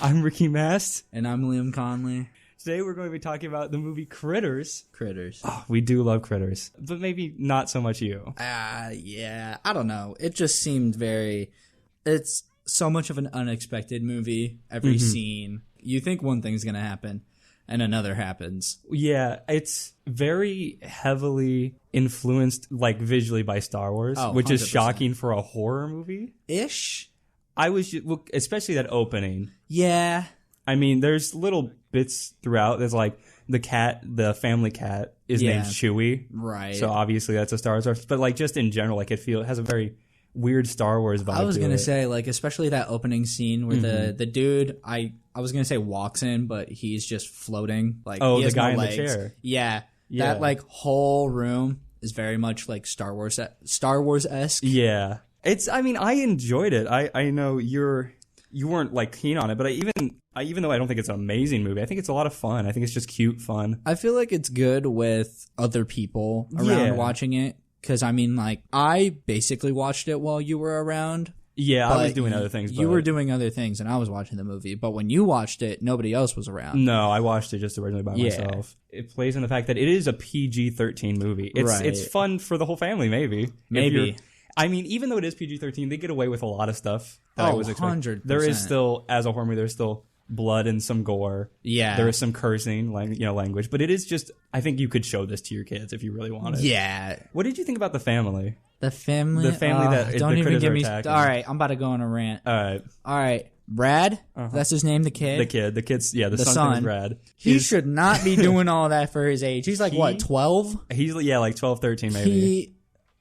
I'm Ricky Mast. And I'm Liam Conley. Today we're going to be talking about the movie Critters. Critters. Oh, we do love Critters, but maybe not so much you. Yeah. I don't know. It just seemed it's so much of an unexpected movie. Every scene. You think one thing's going to happen, and another happens. Yeah, it's very heavily influenced, like, visually by Star Wars, which 100%. Is shocking for a horror movie. Ish. Especially that opening. Yeah. I mean, there's little bits throughout. There's like the family cat is named Chewie. Right. So obviously that's a Star Wars reference. But like just in general, like it has a very weird Star Wars vibe. I was going to say, like, especially that opening scene where the dude, I was going to say walks in, but he's just floating. Like, oh, he has the guy no in legs. the chair. Yeah. That, like, whole room is very much like Star Wars-esque. Yeah. I enjoyed it. I know you weren't like keen on it, but even though I don't think it's an amazing movie, I think it's a lot of fun. I think it's just cute fun. I feel like it's good with other people around watching it. Because, I mean, like, I basically watched it while you were around. Yeah, I was doing other things. You were doing other things, and I was watching the movie. But when you watched it, nobody else was around. No, I watched it just originally by myself. It plays on the fact that it is a PG-13 movie. It's fun for the whole family, maybe. Maybe. I mean, even though it is PG-13, they get away with a lot of stuff that I was expecting. 100%. There is still, as a horror movie, there's still blood and some gore. Yeah. There is some cursing, language. But it is just, I think you could show this to your kids if you really wanted. Yeah. What did you think about the family? The family that don't even give me. All right, I'm about to go on a rant. All right. Brad. That's his name. The kid. The kid's the son is Brad. He should not be doing all that for his age. He's like what, 12? He's like 12, 13 maybe.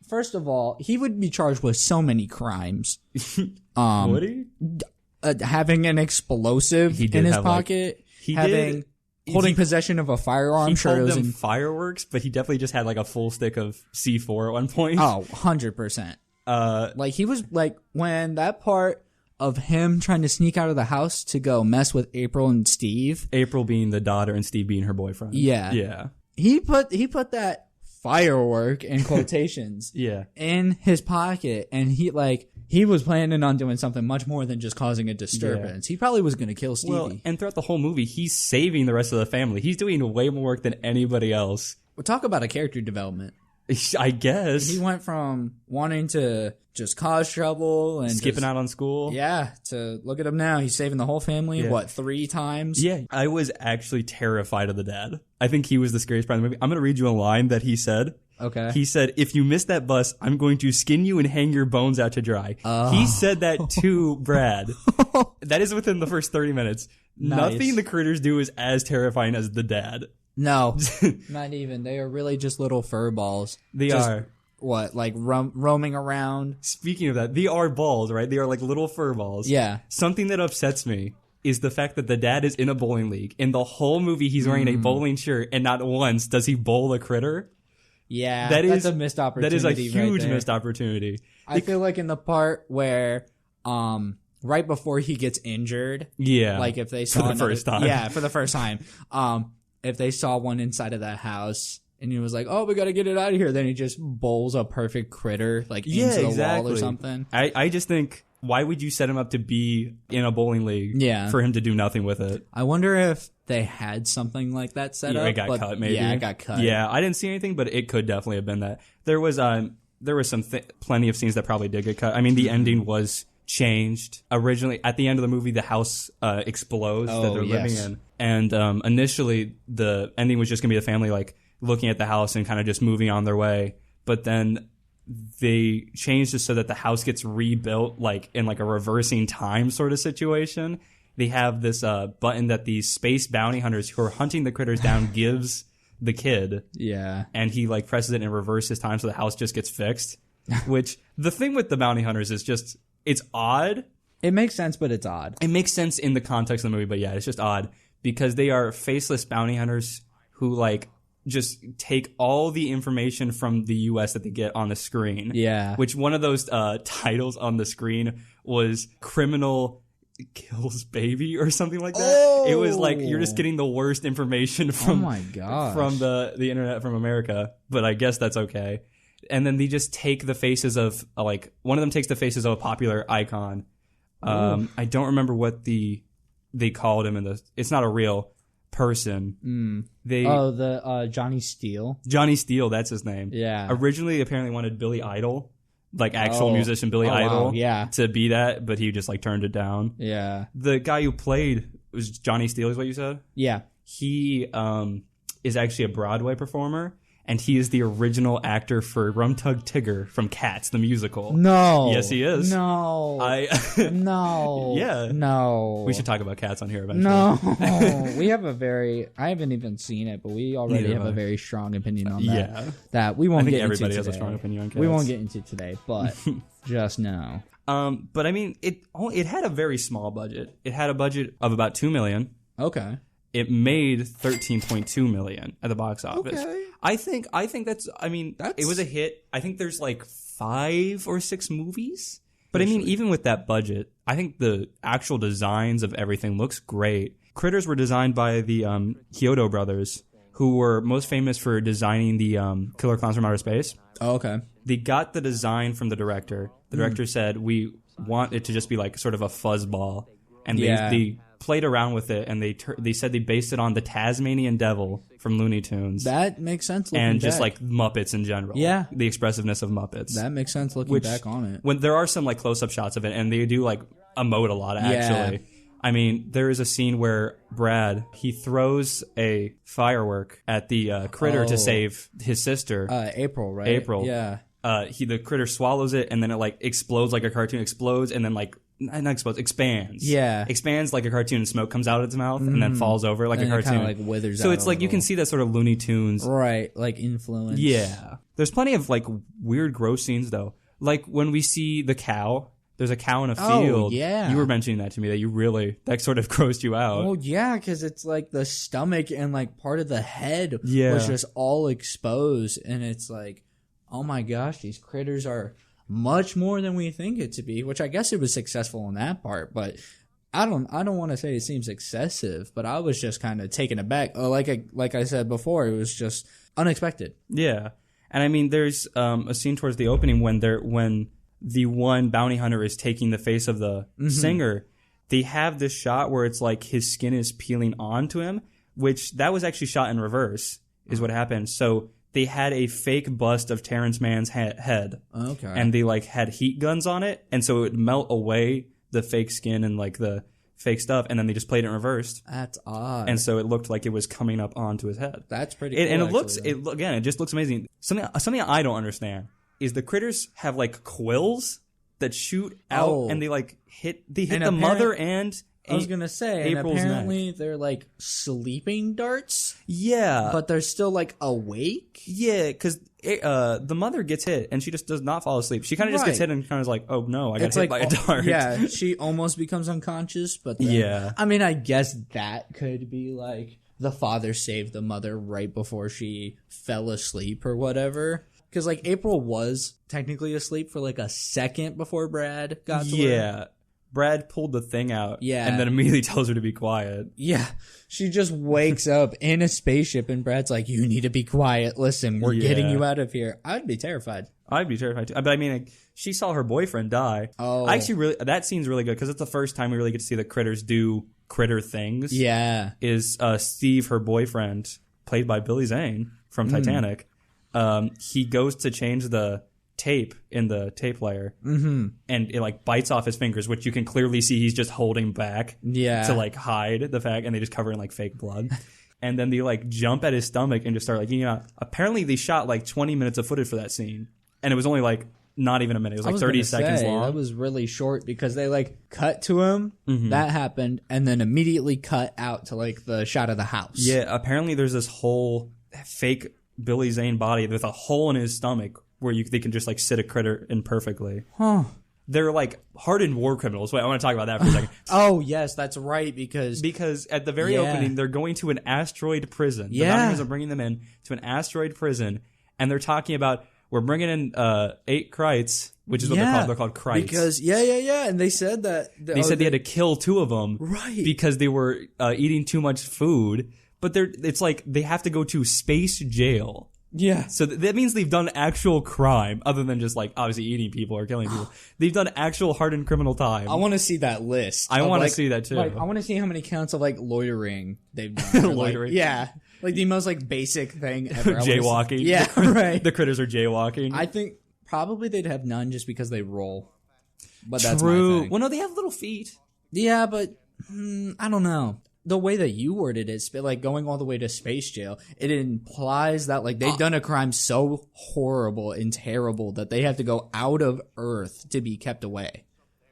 First of all, he would be charged with so many crimes. Would he? Having an explosive in his pocket. Holding possession of a firearm. He called them fireworks, but he definitely just had like a full stick of C4 at one point. Oh, 100%. Like he was like when that part of him trying to sneak out of the house to go mess with April and Steve. April being the daughter and Steve being her boyfriend. Yeah. Yeah. He put that firework in quotations in his pocket, and he was planning on doing something much more than just causing a disturbance. He probably was going to kill Stevie. Well, and throughout the whole movie, he's saving the rest of the family. He's doing way more work than anybody else. Well, talk about a character development. I guess. He went from wanting to just cause trouble and skipping out on school. Yeah, to look at him now. He's saving the whole family, 3 times? Yeah. I was actually terrified of the dad. I think he was the scariest part of the movie. I'm going to read you a line that he said. Okay. He said, "If you miss that bus, I'm going to skin you and hang your bones out to dry." He said that to Brad. That is within the first 30 minutes. Nice. Nothing the critters do is as terrifying as the dad. No, not even. They are really just little fur balls. They are. What, like roaming around? Speaking of that, they are balls, right? They are like little fur balls. Yeah. Something that upsets me is the fact that the dad is in a bowling league. In the whole movie, he's wearing a bowling shirt, and not once does he bowl a critter. Yeah, that's a missed opportunity. That is a huge missed opportunity. I feel like in the part where, right before he gets injured, like if they saw for the first time, if they saw one inside of that house and he was like, "Oh, we got to get it out of here," then he just bowls a perfect critter like into the wall or something. I just think, why would you set him up to be in a bowling league? For him to do nothing with it. I wonder if they had something like that set up. It got cut, maybe. Yeah, it got cut. Yeah, I didn't see anything, but it could definitely have been that. There was plenty of scenes that probably did get cut. I mean, the ending was changed. Originally, at the end of the movie, the house explodes that they're living in. And initially, the ending was just going to be the family like looking at the house and kind of just moving on their way. But then they changed it so that the house gets rebuilt like in like a reversing time sort of situation. They have this button that these space bounty hunters who are hunting the critters down gives the kid. Yeah. And he like presses it and reverses time so the house just gets fixed. Which the thing with the bounty hunters is just, it's odd. It makes sense, but it's odd. It makes sense in the context of the movie, but yeah, it's just odd because they are faceless bounty hunters who like just take all the information from the U.S. that they get on the screen. Yeah. Which one of those titles on the screen was Criminal Kills Baby or something like that. Oh. It was like you're just getting the worst information from from the internet from America, but I guess that's okay. And then they just take the faces of like one of them takes the faces of a popular icon. I don't remember what the they called him it's not a real person. Johnny Steele. Johnny Steele, that's his name. Yeah. Originally, apparently wanted Billy Idol, like actual musician Billy Idol, to be that, but he just like turned it down. Yeah. The guy who played was Johnny Steele, is what you said? Yeah. He is actually a Broadway performer, and he is the original actor for Rum Tug Tigger from Cats, the musical. No. Yes, he is. No. No. Yeah. No. We should talk about Cats on here eventually. No. We have I haven't even seen it, but we already have a very strong opinion on that. Yeah. That we won't get into today. Everybody has a strong opinion on Cats. We won't get into today, but just know. But I mean, it had a very small budget. It had a budget of about $2 million. Okay. It made $13.2 million at the box office. Okay. I think that's. I mean, it was a hit. I think there's like 5 or 6 movies. But I mean, even with that budget, I think the actual designs of everything looks great. Critters were designed by the Kyoto brothers, who were most famous for designing the Killer Clowns from Outer Space. Oh, okay. They got the design from the director. The director said, we want it to just be like sort of a fuzzball. And they played around with it, and they said they based it on the Tasmanian Devil from Looney Tunes. That makes sense. And just like Muppets in general. Yeah. The expressiveness of Muppets. That makes sense looking back on it. When there are some like close-up shots of it, and they do like emote a lot, actually. Yeah. I mean, there is a scene where Brad, he throws a firework at the critter to save his sister. April, right? April. Yeah. The critter swallows it, and then it like explodes like a cartoon explodes, and then like not explodes, expands. Yeah. Expands like a cartoon, and smoke comes out of its mouth, and then falls over like a cartoon. Kind of like withers so out it's like you can see that sort of Looney Tunes. Right, like influence. Yeah. There's plenty of like weird, gross scenes though. Like when we see the cow. There's a cow in a field. Oh, yeah. You were mentioning that to me, that sort of grossed you out. Oh, yeah, because it's like the stomach and like part of the head was just all exposed. And it's like, oh my gosh, these critters are much more than we think it to be, which I guess it was successful in that part. But I don't want to say it seems excessive, but I was just kind of taken aback. Like I said before, it was just unexpected. Yeah. And I mean, there's a scene towards the opening when the one bounty hunter is taking the face of the singer. They have this shot where it's like his skin is peeling onto him, which that was actually shot in reverse, is what happened. So they had a fake bust of Terrence Mann's head. Okay. And they like had heat guns on it, and so it would melt away the fake skin and like the fake stuff, and then they just played it in reverse. That's odd. And so it looked like it was coming up onto his head. That's pretty cool. And it just looks amazing. Something I don't understand is the critters have like quills that shoot out and they hit the mother and I was gonna say, April's and apparently neck. they're like sleeping darts. Yeah, but they're still like awake. Yeah, because the mother gets hit and she just does not fall asleep. She kind of just gets hit and kind of is like, oh no, I got hit by a dart. Yeah, she almost becomes unconscious. But then, I mean, I guess that could be like the father saved the mother right before she fell asleep or whatever. Because, like, April was technically asleep for, like, a second before Brad got to her. Yeah. Brad pulled the thing out. Yeah. And then immediately tells her to be quiet. Yeah. She just wakes up in a spaceship, and Brad's like, you need to be quiet. Listen, we're getting you out of here. I'd be terrified. I'd be terrified, too. But, I mean, she saw her boyfriend die. Oh. That scene's really good, because it's the first time we really get to see the critters do critter things. Yeah. Is Steve, her boyfriend, played by Billy Zane from Titanic. He goes to change the tape in the tape player, and it like bites off his fingers, which you can clearly see he's just holding back to like hide the fact, and they just cover in like fake blood. And then they like jump at his stomach and just start like eating out. Apparently they shot like 20 minutes of footage for that scene, and it was only like not even a minute. It was like 30 seconds long. That was really short because they like cut to him, that happened, and then immediately cut out to like the shot of the house. Yeah, apparently there's this whole fake Billy Zane body with a hole in his stomach where they can just like sit a critter in perfectly. Huh. They're like hardened war criminals. Wait, I want to talk about that for a second. Oh, yes, that's right, because at the very opening, they're going to an asteroid prison. The bounty are bringing them in to an asteroid prison, and they're talking about, we're bringing in 8 Krites, which is what they're called. They're called Krites. Because, and they said that. They said they had to kill 2 of them. Right. Because they were eating too much food. But it's like they have to go to space jail Yeah. So that means they've done actual crime, other than just, like, obviously eating people or killing people. They've done actual hardened criminal time. I want to see that list. I want to see that, too. Like, I want to see how many counts of, like, loitering they've done. Loitering. Like, yeah. Like, the most, like, basic thing ever. Jaywalking. Yeah, right. The critters are jaywalking. I think probably they'd have none just because they roll. But that's True. my thing. Well, no, they have little feet. Yeah, but I don't know. The way that you worded it, like going all the way to space jail, it implies that like they've done a crime so horrible and terrible that they have to go out of Earth to be kept away.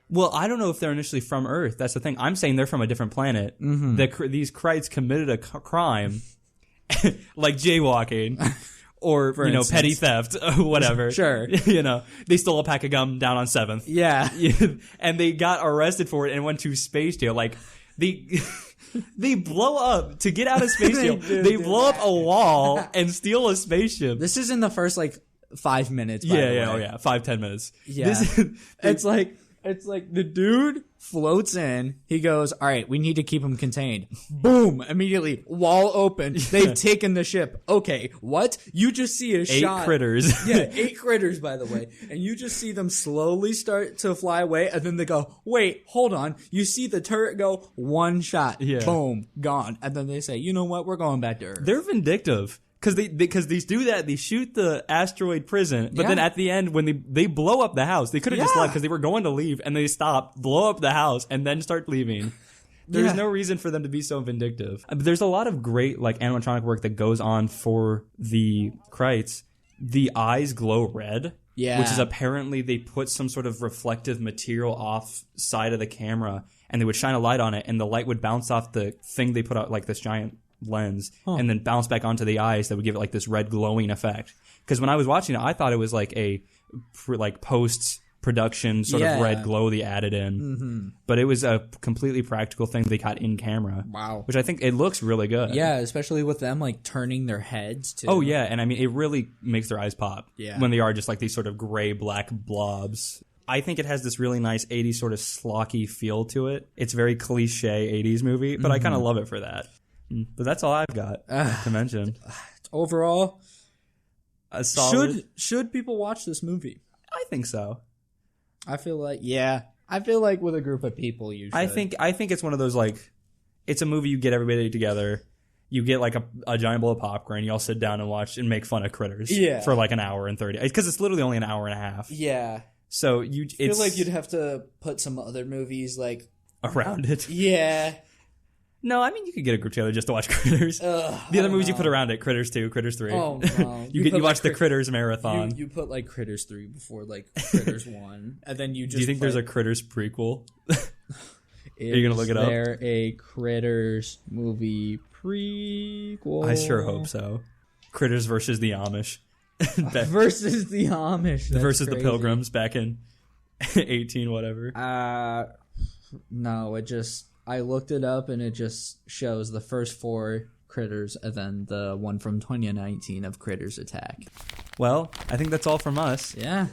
Well, I don't know if they're initially from Earth. That's the thing. I'm saying they're from a different planet. Mm-hmm. These Krites committed a crime, like jaywalking. Or, you know, petty theft, whatever. Sure. You know, they stole a pack of gum down on 7th. Yeah. And they got arrested for it and went to space jail. Like, they blow up to get out of space jail. They blow up a wall and steal a spaceship. This is in the first, like, 5 minutes. Yeah. 5-10 minutes. Yeah. It's like the dude floats in. He goes, all right, we need to keep him contained. Boom. Immediately, wall open. They've taken the ship. Okay, what? You just see a 8 shot. 8 critters. Yeah, 8 critters, by the way. And you just see them slowly start to fly away. And then they go, wait, hold on. You see the turret go, 1 shot. Yeah. Boom. Gone. And then they say, you know what? We're going back to Earth. They're vindictive. Because these do that, they shoot the asteroid prison, but then at the end, when they blow up the house, they could have just left because they were going to leave, and they stop, blow up the house, and then start leaving. There's no reason for them to be so vindictive. There's a lot of great like animatronic work that goes on for the Krites. The eyes glow red. Yeah. Which is apparently they put some sort of reflective material off side of the camera, and they would shine a light on it, and the light would bounce off the thing they put out, like this giant lens, and then bounce back onto the eyes that would give it like this red glowing effect. Because when I was watching it, I thought it was like a post production sort of red glow they added in, but it was a completely practical thing they got in camera. Wow. Which I think it looks really good. Yeah, especially with them like turning their heads too. Oh yeah, and I mean it really makes their eyes pop. Yeah. When they are just like these sort of gray black blobs. I think it has this really nice 80s sort of schlocky feel to it. It's very cliche 80s movie, but I kind of love it for that. But that's all I've got to mention. Overall, a solid. Should people watch this movie? I think so. I feel like with a group of people you should. I think it's one of those like, it's a movie you get everybody together. You get like a giant bowl of popcorn. You all sit down and watch and make fun of critters. For like an hour and 30, because it's literally only an hour and a half. Yeah. So I feel like you'd have to put some other movies like around it. Yeah. No, I mean you could get a group together just to watch Critters. The other movies you put around it: Critters 2, Critters 3. Oh no! you watch the Critters marathon. You put like Critters 3 before like Critters 1, and then you just. Do you think there's a Critters prequel? Are you gonna look it up? Is there a Critters movie prequel? I sure hope so. Critters versus the Amish. Versus the Amish. Versus crazy. the Pilgrims back in 18 whatever. No, it just. I looked it up and it just shows the first 4 Critters and then the one from 2019 of Critters Attack. Well, I think that's all from us. Yeah.